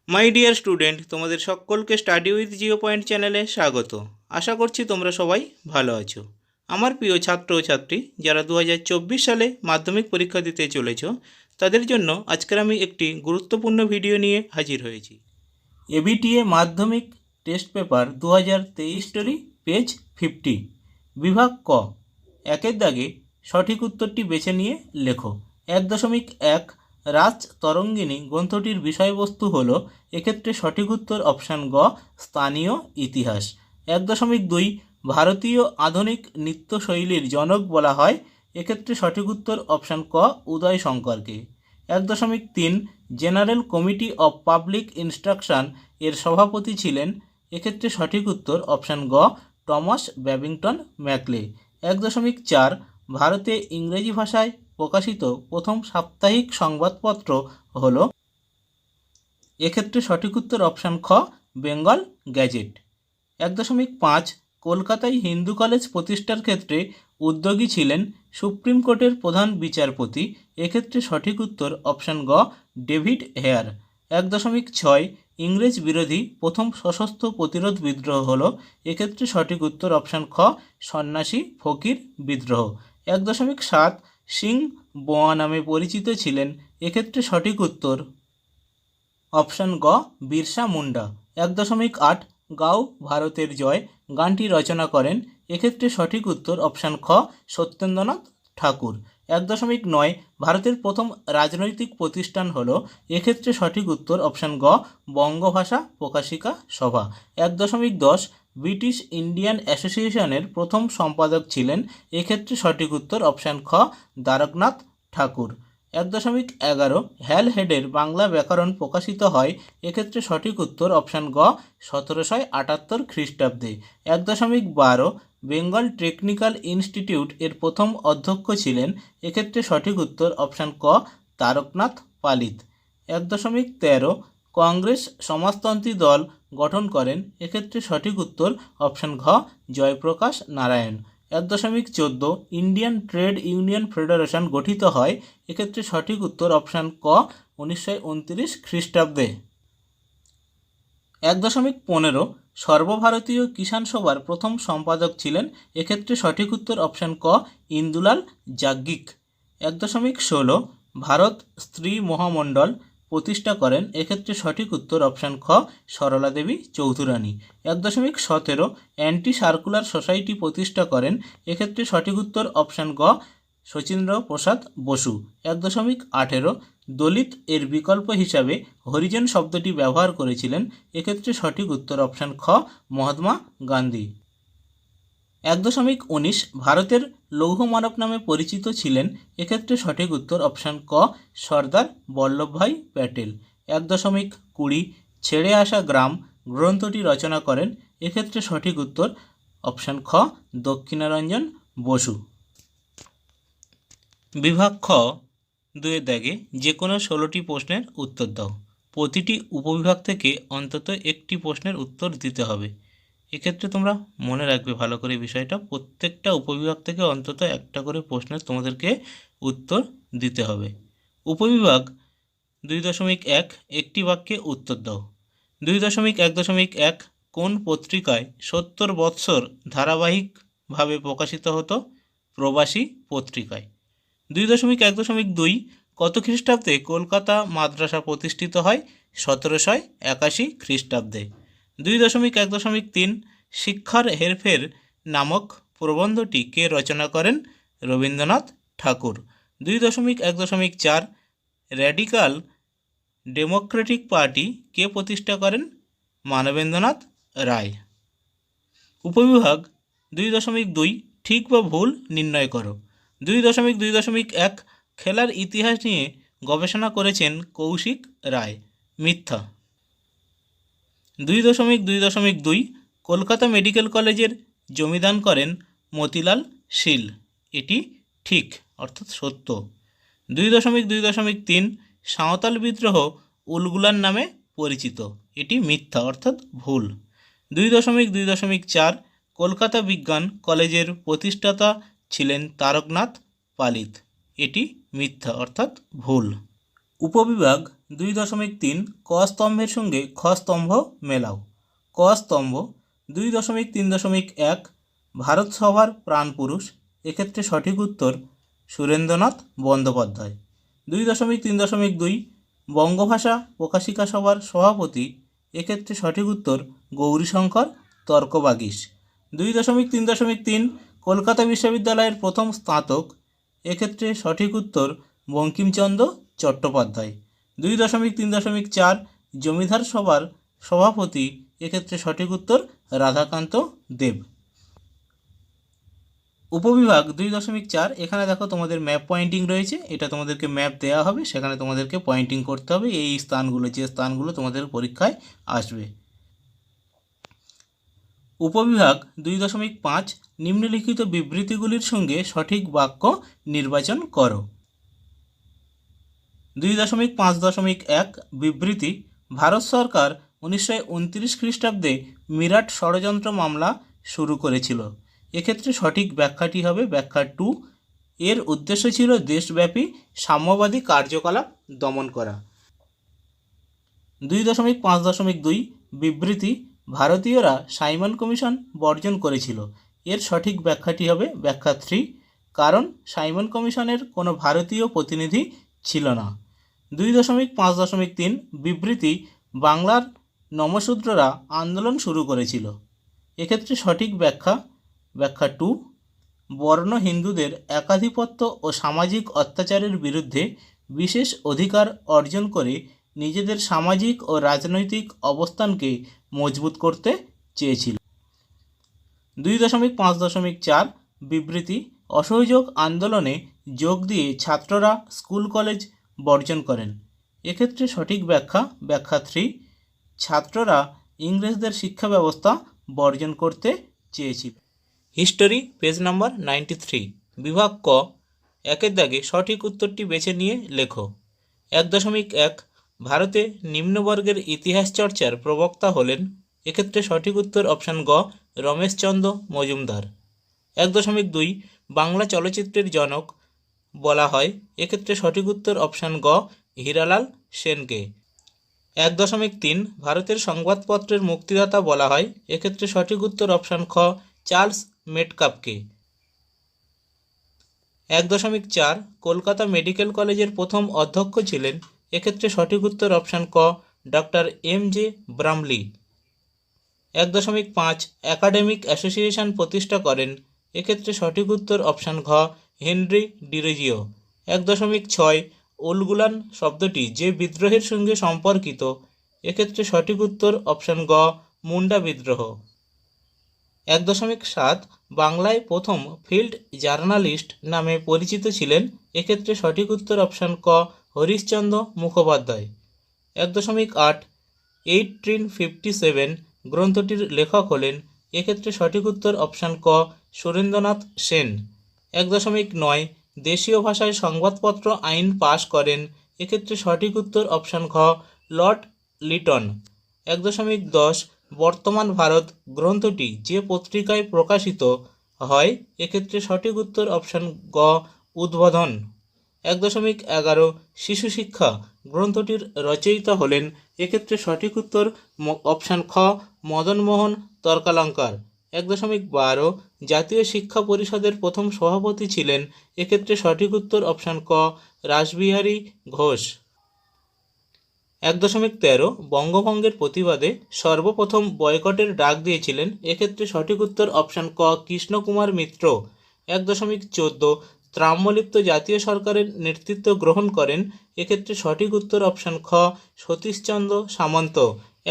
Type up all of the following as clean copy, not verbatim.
My dear student, তোমাদের সকলকে study with Jio point চ্যানেলে স্বাগত। আশা করছি তোমরা সবাই ভালো আছো। আমার প্রিয় ছাত্র ও ছাত্রী যারা 2024 সালে মাধ্যমিক পরীক্ষা দিতে চলেছ, তাদের জন্য আজকের আমি একটি গুরুত্বপূর্ণ ভিডিও নিয়ে হাজির হয়েছি। এবিটিএ মাধ্যমিক টেস্ট পেপার 2023 স্টোরি পেজ 50, বিভাগ ক, একের দাগে সঠিক উত্তরটি বেছে নিয়ে লেখো। 1.1 রাজ তরঙ্গিনী গ্রন্থটির বিষয়বস্তু হল, এক্ষেত্রে সঠিক উত্তর অপশান গ, স্থানীয় ইতিহাস। 1.2 ভারতীয় আধুনিক নৃত্যশৈলীর জনক বলা হয়, এক্ষেত্রে সঠিক উত্তর অপশান ক, উদয় শঙ্করকে। 1.3 general committee of public instruction এর সভাপতি ছিলেন, এক্ষেত্রে সঠিক উত্তর অপশান গ, টমাস ব্যাবিংটন ম্যাকলে। 1.4 ভারতে ইংরেজি ভাষায় প্রকাশিত প্রথম সাপ্তাহিক সংবাদপত্র হল, এক্ষেত্রে সঠিক উত্তর অপশান খ, বেঙ্গল গ্যাজেট। 1.5 কলকাতায় হিন্দু কলেজ প্রতিষ্ঠার ক্ষেত্রে উদ্যোগী ছিলেন সুপ্রিম কোর্টের প্রধান বিচারপতি, এক্ষেত্রে সঠিক উত্তর অপশান গ, ডেভিড হেয়ার। 1.6 ইংরেজ বিরোধী প্রথম সশস্ত্র প্রতিরোধ বিদ্রোহ হল, এক্ষেত্রে সঠিক উত্তর অপশান খ, সন্ন্যাসী ফকির বিদ্রোহ। 1.7 সিং বোয়া নামে পরিচিত ছিলেন, এক্ষেত্রে সঠিক উত্তর অপশান গ, বিরসা মুন্ডা। 1.8 গাও ভারতের জয় গানটি রচনা করেন, এক্ষেত্রে সঠিক উত্তর অপশান খ, সত্যেন্দ্রনাথ ঠাকুর। 1.9 ভারতের প্রথম রাজনৈতিক প্রতিষ্ঠান হল, এক্ষেত্রে সঠিক উত্তর অপশান গ, বঙ্গভাষা প্রকাশিকা সভা। 1.10 ব্রিটিশ ইন্ডিয়ান অ্যাসোসিয়েশনের প্রথম সম্পাদক ছিলেন, এক্ষেত্রে সঠিক উত্তর অপশান খ, দ্বারকনাথ ঠাকুর। 1.11 হ্যাল হেডের বাংলা ব্যাকরণ প্রকাশিত হয়, এক্ষেত্রে সঠিক উত্তর অপশান গ, 1778 খ্রিস্টাব্দে। 1.12 বেঙ্গল টেকনিক্যাল ইনস্টিটিউট এর প্রথম অধ্যক্ষ ছিলেন, এক্ষেত্রে সঠিক উত্তর অপশান ক, তারকনাথ পালিত। 1.13 কংগ্রেস সমাজতন্ত্রী দল গঠন করেন, এক্ষেত্রে সঠিক উত্তর অপশান ঘ, Jayaprakash Narayan. 1.14 Indian trade union federation গঠিত হয়, এক্ষেত্রে সঠিক উত্তর অপশান ক, 1929 খ্রিস্টাব্দে। 1.15 সর্বভারতীয় কিষাণ সভার প্রথম সম্পাদক ছিলেন, এক্ষেত্রে সঠিক উত্তর অপশান ক, ইন্দুলাল যাজ্ঞিক। 1.16 ভারত স্ত্রী মহামণ্ডল প্রতিষ্ঠা করেন, এক্ষেত্রে সঠিক উত্তর অপশান খ, সরলা দেবী চৌধুরানী। 1.17 অ্যান্টি সার্কুলার সোসাইটি প্রতিষ্ঠা করেন, এক্ষেত্রে সঠিক উত্তর অপশান গ, শচীন্দ্র প্রসাদ বসু। 1.18 দলিত এর বিকল্প হিসাবে হরিজন শব্দটি ব্যবহার করেছিলেন, এক্ষেত্রে সঠিক উত্তর অপশান খ, মহাত্মা গান্ধী। 1.19 ভারতের লৌহ মানব নামে পরিচিত ছিলেন, এক্ষেত্রে সঠিক উত্তর অপশান ক, সর্দার বল্লভভাই প্যাটেল। 1.20 ছেড়ে আসা গ্রাম গ্রন্থটি রচনা করেন, এক্ষেত্রে সঠিক উত্তর অপশান খ, দক্ষিণারঞ্জন বসু। বিভাগ খ, 2 দাগে যে কোনো 16টি প্রশ্নের উত্তর দাও। প্রতিটি উপবিভাগ থেকে অন্তত একটি প্রশ্নের উত্তর দিতে হবে। এক্ষেত্রে তোমরা মনে রাখবে ভালো করে বিষয়টা, প্রত্যেকটা উপবিভাগ থেকে অন্তত একটা করে প্রশ্নের তোমাদেরকে উত্তর দিতে হবে। উপবিভাগ 2.1 একটি বাক্যে উত্তর দাও। 2.1.1 কোন পত্রিকায় 70 বৎসর ধারাবাহিকভাবে প্রকাশিত হতো? প্রবাসী পত্রিকায়। 2.1.2 কত খ্রিস্টাব্দে কলকাতা মাদ্রাসা প্রতিষ্ঠিত হয়? 1781 খ্রিস্টাব্দে। 2.1.3 শিক্ষার হেরফের নামক প্রবন্ধটি কে রচনা করেন? রবীন্দ্রনাথ ঠাকুর। 2.1.4 র্যাডিক্যাল ডেমোক্রেটিক পার্টি কে প্রতিষ্ঠা করেন? মানবেন্দ্রনাথ রায়। উপবিভাগ 2.2 ঠিক বা ভুল নির্ণয় করো। 2.2.1 খেলার ইতিহাস নিয়ে গবেষণা করেছেন কৌশিক রায়, মিথ্যা। 2.2.2 কলকাতা মেডিকেল কলেজের জমিদান করেন মতিলাল শীল, এটি ঠিক অর্থাৎ সত্য। 2.2.3 সাঁওতাল বিদ্রোহ উলগুলান নামে পরিচিত, এটি মিথ্যা অর্থাৎ ভুল। 2.2.4 কলকাতা বিজ্ঞান কলেজের প্রতিষ্ঠাতা ছিলেন তারকনাথ পালিত, এটি মিথ্যা অর্থাৎ ভুল। উপবিভাগ 2.3 ক স্তম্ভের সঙ্গে খ স্তম্ভ মেলাও। ক স্তম্ভ 2.3.1 ভারত সভার প্রাণপুরুষ, এক্ষেত্রে সঠিক উত্তর সুরেন্দ্রনাথ বন্দ্যোপাধ্যায়। 2.3.2 বঙ্গভাষা প্রকাশিকা সভার সভাপতি, এক্ষেত্রে সঠিক উত্তর গৌরীশঙ্কর তর্কবাগীশ। 2.3.3 কলকাতা বিশ্ববিদ্যালয়ের প্রথম স্নাতক, এক্ষেত্রে সঠিক উত্তর বঙ্কিমচন্দ্র চট্টোপাধ্যায়। 2.3.4 জমিদার সভার সভাপতি, এক্ষেত্রে সঠিক উত্তর রাধাকান্ত দেব। উপবিভাগ 2.4 এখানে দেখো তোমাদের ম্যাপ পয়েন্টিং রয়েছে, এটা তোমাদেরকে ম্যাপ দেওয়া হবে, সেখানে তোমাদেরকে পয়েন্টিং করতে হবে এই স্থানগুলো, যে স্থানগুলো তোমাদের পরীক্ষায় আসবে। উপবিভাগ 2.5 নিম্নলিখিত বিবৃতিগুলির সঙ্গে সঠিক বাক্য নির্বাচন করো। 2.5.1 বিবৃতি, ভারত সরকার 1929 খ্রিস্টাব্দে মিরাট ষড়যন্ত্র মামলা শুরু করেছিল, এক্ষেত্রে সঠিক ব্যাখ্যাটি হবে ব্যাখ্যা 2, এর উদ্দেশ্য ছিল দেশব্যাপী সাম্যবাদী কার্যকলাপ দমন করা। 2.5.2 বিবৃতি, ভারতীয়রা সাইমন কমিশন বর্জন করেছিল, এর সঠিক ব্যাখ্যাটি হবে ব্যাখ্যা 3, কারণ সাইমন কমিশনের কোনো ভারতীয় প্রতিনিধি ছিল না। 2.5.3 বিবৃতি, বাংলার নমশূদ্ররা আন্দোলন শুরু করেছিল, এক্ষেত্রে সঠিক ব্যাখ্যা 2, বর্ণ হিন্দুদের একাধিপত্য ও সামাজিক অত্যাচারের বিরুদ্ধে বিশেষ অধিকার অর্জন করে নিজেদের সামাজিক ও রাজনৈতিক অবস্থানকে মজবুত করতে চেয়েছিল। 2.5.4 বিবৃতি, অসহযোগ আন্দোলনে যোগ দিয়ে ছাত্ররা স্কুল কলেজ বর্জন করেন, এক্ষেত্রে সঠিক ব্যাখ্যা 3, ছাত্ররা ইংরেজদের শিক্ষা ব্যবস্থা বর্জন করতে চেয়েছিল। হিস্টোরি পেজ নাম্বার 93, বিভাগ ক, একের দাগে সঠিক উত্তরটি বেছে নিয়ে লেখো। 1.1 ভারতে নিম্নবর্গের ইতিহাস চর্চার প্রবক্তা হলেন, এক্ষেত্রে সঠিক উত্তর অপশান গ রমেশচন্দ্র মজুমদার। 1.2 বাংলা চলচ্চিত্রের জনক বলা হয়, এক্ষেত্রে সঠিক উত্তর অপশান গ হীরালাল সেনকে। 1.3 ভারতের সংবাদপত্রের মুক্তিদাতা বলা হয়, এক্ষেত্রে সঠিক উত্তর অপশান খ চার্লস মেটকাপকে। 1.4 কলকাতা মেডিকেল কলেজের প্রথম অধ্যক্ষ ছিলেন, এক্ষেত্রে সঠিক উত্তর অপশান ক ডক্টর এম.জে. ব্রামলি। 1.5 একাডেমিক অ্যাসোসিয়েশন প্রতিষ্ঠা করেন, এক্ষেত্রে সঠিক উত্তর অপশান ঘ হেনরি ডিরোজিও। 1.6 উলগুলান শব্দটি যে বিদ্রোহের সঙ্গে সম্পর্কিত, এক্ষেত্রে সঠিক উত্তর অপশান গ মুন্ডা বিদ্রোহ। 1.7 বাংলায় প্রথম ফিল্ড জার্নালিস্ট নামে পরিচিত ছিলেন, এক্ষেত্রে সঠিক উত্তর অপশান ক হরিশচন্দ্র মুখোপাধ্যায়। 1.8 1857 গ্রন্থটির লেখক হলেন, এক্ষেত্রে সঠিক উত্তর অপশান ক সুরেন্দ্রনাথ সেন। 1.9 দেশীয় ভাষায় সংবাদপত্র আইন পাশ করেন, এক্ষেত্রে সঠিক উত্তর অপশান ঘ লর্ড লিটন। 1.10 বর্তমান ভারত গ্রন্থটি যে পত্রিকায় প্রকাশিত হয়, এক্ষেত্রে সঠিক উত্তর অপশান গ উদ্বোধন। 1.11 শিশু শিক্ষা গ্রন্থটির রচয়িতা হলেন, এক্ষেত্রে সঠিক উত্তর অপশান খ মদনমোহন তর্কালঙ্কার। 1.12 জাতীয় শিক্ষা পরিষদের প্রথম সভাপতি ছিলেন, এক্ষেত্রে সঠিক উত্তর অপশান ক রাসবিহারী ঘোষ। 1.13 বঙ্গভঙ্গের প্রতিবাদে সর্বপ্রথম বয়কটের ডাক দিয়েছিলেন, এক্ষেত্রে সঠিক উত্তর অপশান ক কৃষ্ণকুমার মিত্র। 1.14 ত্রাম্যলিপ্ত জাতীয় সরকারের নেতৃত্ব গ্রহণ করেন, এক্ষেত্রে সঠিক উত্তর অপশান খ সতীশচন্দ্র সামন্ত।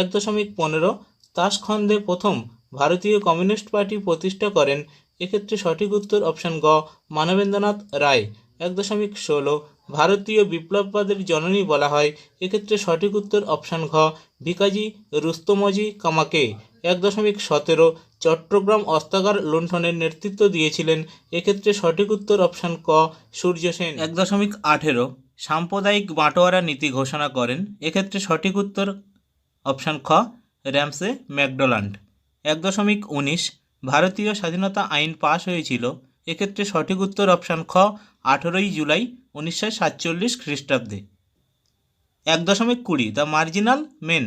1.15 তাসখন্দে প্রথম ভারতীয় কমিউনিস্ট পার্টি প্রতিষ্ঠা করেন, এক্ষেত্রে সঠিক উত্তর অপশান গ মানবেন্দ্রনাথ রায়। 1.16 ভারতীয় বিপ্লববাদের জননী বলা হয়, এক্ষেত্রে সঠিক উত্তর অপশান ঘ ভিকাজি রুস্তমজি কামাকে। 1.17 চট্টগ্রাম অস্ত্রাগার লুণ্ঠনের নেতৃত্ব দিয়েছিলেন, এক্ষেত্রে সঠিক উত্তর অপশান ক সূর্য সেন। 1.18 সাম্প্রদায়িক বাটোয়ারা নীতি ঘোষণা করেন, এক্ষেত্রে সঠিক উত্তর অপশান খ র্যামসে ম্যাকডোনাল্ড। 1.19 ভারতীয় স্বাধীনতা আইন পাশ হয়েছিল, এক্ষেত্রে সঠিক উত্তর অপশান খ 18 জুলাই 1947 খ্রিস্টাব্দে। 1.20 দ্য মার্জিনাল মেন,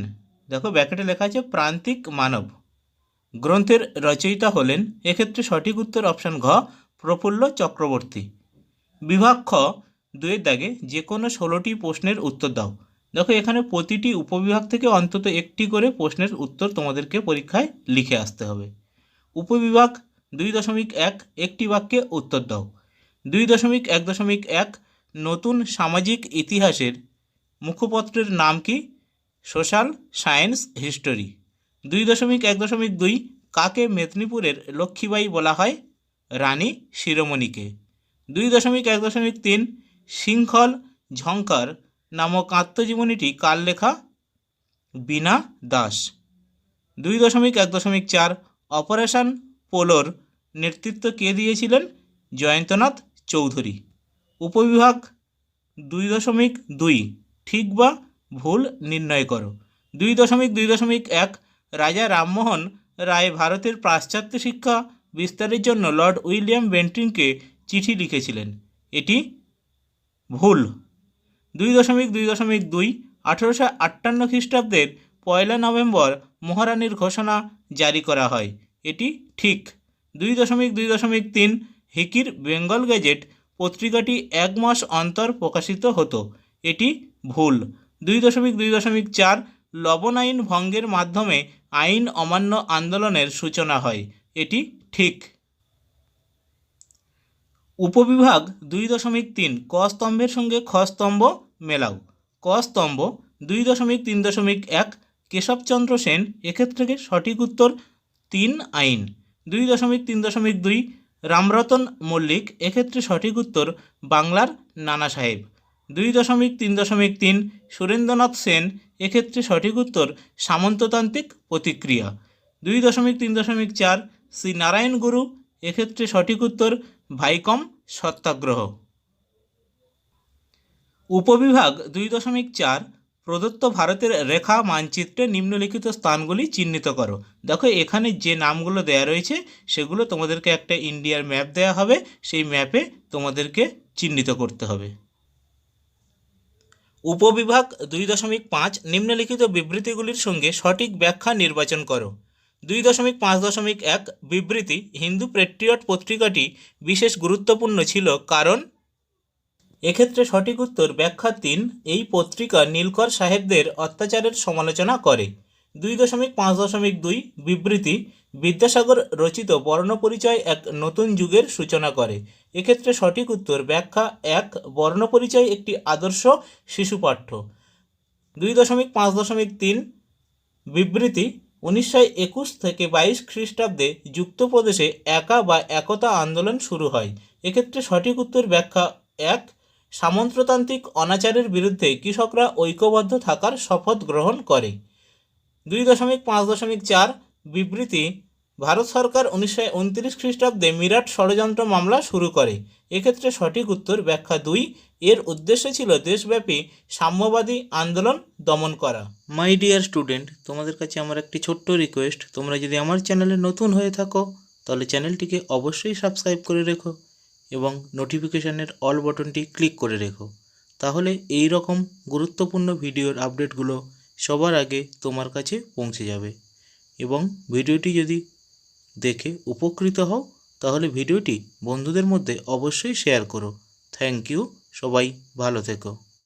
দেখো ব্যাকেটে লেখা আছে প্রান্তিক মানব, গ্রন্থের রচয়িতা হলেন, এক্ষেত্রে সঠিক উত্তর অপশান ঘ প্রফুল্ল চক্রবর্তী। বিভাগ খ 2 দাগে যে কোনো 16টি প্রশ্নের উত্তর দাও। দেখো এখানে প্রতিটি উপবিভাগ থেকে অন্তত একটি করে প্রশ্নের উত্তর তোমাদেরকে পরীক্ষায় লিখে আসতে হবে। উপবিভাগ 2.1 একটি বাক্যে উত্তর দাও। 2.1.1 নতুন সামাজিক ইতিহাসের মুখপত্রের নাম কি? Social science history. 2.1.2 কাকে মেদিনীপুরের লক্ষ্মীবাঈ বলা হয়? রানী শিরোমণিকে। 2.1.3 শৃঙ্খল ঝঙ্কার নামক আত্মজীবনীটি কার লেখা? বীণা দাস। 2.1.4 অপারেশন পোলোর নেতৃত্ব কে দিয়েছিলেন? জয়ন্তনাথ চৌধুরী। উপবিভাগ 2.2 ঠিক বা ভুল নির্ণয় করো। 2.2.1 রাজা রামমোহন রায় ভারতের পাশ্চাত্য শিক্ষা বিস্তারের জন্য লর্ড উইলিয়াম বেন্টিংকে চিঠি লিখেছিলেন, এটি ভুল। 2.2.2 1858 খ্রিস্টাব্দের 1 নভেম্বর মহারানীর ঘোষণা জারি করা হয়, এটি ঠিক। 2.2.3 হিকির বেঙ্গল গেজেট পত্রিকাটি 1 মাস অন্তর প্রকাশিত হতো, এটি ভুল। 2.2.4 লবণ আইন ভঙ্গের মাধ্যমে আইন অমান্য আন্দোলনের সূচনা হয়, এটি ঠিক। উপবিভাগ 2.3 ক স্তম্ভের সঙ্গে খ স্তম্ভ মেলাও। ক স্তম্ভ 2.3.1 কেশবচন্দ্র সেন, এক্ষেত্রে সঠিক উত্তর 3 আইন। 2.3.2 রামরতন মল্লিক, এক্ষেত্রে সঠিক উত্তর বাংলার নানা সাহেব। 2.3.3 সুরেন্দ্রনাথ সেন, এক্ষেত্রে সঠিক উত্তর সামন্ততান্ত্রিক প্রতিক্রিয়া। 2.3.4 শ্রী নারায়ণ গুরু, এক্ষেত্রে সঠিক উত্তর ভাইকম সত্যাগ্রহ। উপবিভাগ 2.4 প্রদত্ত ভারতের রেখা মানচিত্রে নিম্নলিখিত স্থানগুলি চিহ্নিত করো। দেখো এখানে যে নামগুলো দেয়া রয়েছে সেগুলো তোমাদেরকে একটা ইন্ডিয়ার ম্যাপ দেয়া হবে, সেই ম্যাপে তোমাদেরকে চিহ্নিত করতে হবে। উপবিভাগ 2.5 নিম্নলিখিত বিবৃতিগুলির সঙ্গে সঠিক ব্যাখ্যা নির্বাচন করো। 2.5.1 বিবৃতি হিন্দু পেট্রিয়ট পত্রিকাটি বিশেষ গুরুত্বপূর্ণ ছিল কারণ, এক্ষেত্রে সঠিক উত্তর ব্যাখ্যা 3 এই পত্রিকা নীলকর সাহেবদের অত্যাচারের সমালোচনা করে। 2.5.2 বিবৃতি বিদ্যাসাগর রচিত বর্ণপরিচয় এক নতুন যুগের সূচনা করে, এক্ষেত্রে সঠিক উত্তর ব্যাখ্যা 1 বর্ণপরিচয় একটি আদর্শ শিশু পাঠ্য। 2.5.3 বিবৃতি 1921 থেকে 22 খ্রিস্টাব্দে যুক্তপ্রদেশে একা বা একতা আন্দোলন শুরু হয়, এক্ষেত্রে সঠিক উত্তর ব্যাখ্যা 1 সামন্ততান্ত্রিক অনাচারের বিরুদ্ধে কৃষকরা ঐক্যবদ্ধ থাকার শপথ গ্রহণ করে। 2.5.4 বিবৃতি ভারত সরকার 1929 খ্রিস্টাব্দে মিরাট ষড়যন্ত্র মামলা শুরু করে, এক্ষেত্রে সঠিক উত্তর ব্যাখ্যা 2 এর উদ্দেশ্য ছিল দেশব্যাপী সাম্যবাদী আন্দোলন দমন করা। মাই ডিয়ার স্টুডেন্ট, তোমাদের কাছে আমার একটি ছোট্ট রিকোয়েস্ট, তোমরা যদি আমার চ্যানেলে নতুন হয়ে থাকো তাহলে চ্যানেলটিকে অবশ্যই সাবস্ক্রাইব করে রেখো এবং নোটিফিকেশানের অল বাটনটি ক্লিক করে রেখো, তাহলে এই রকম গুরুত্বপূর্ণ ভিডিওর আপডেটগুলো সবার আগে তোমার কাছে পৌঁছে যাবে। এবং ভিডিওটি যদি দেখে উপকৃত হও তাহলে ভিডিওটি বন্ধুদের মধ্যে অবশ্যই শেয়ার করো। থ্যাংক ইউ, সবাই ভালো থেকো।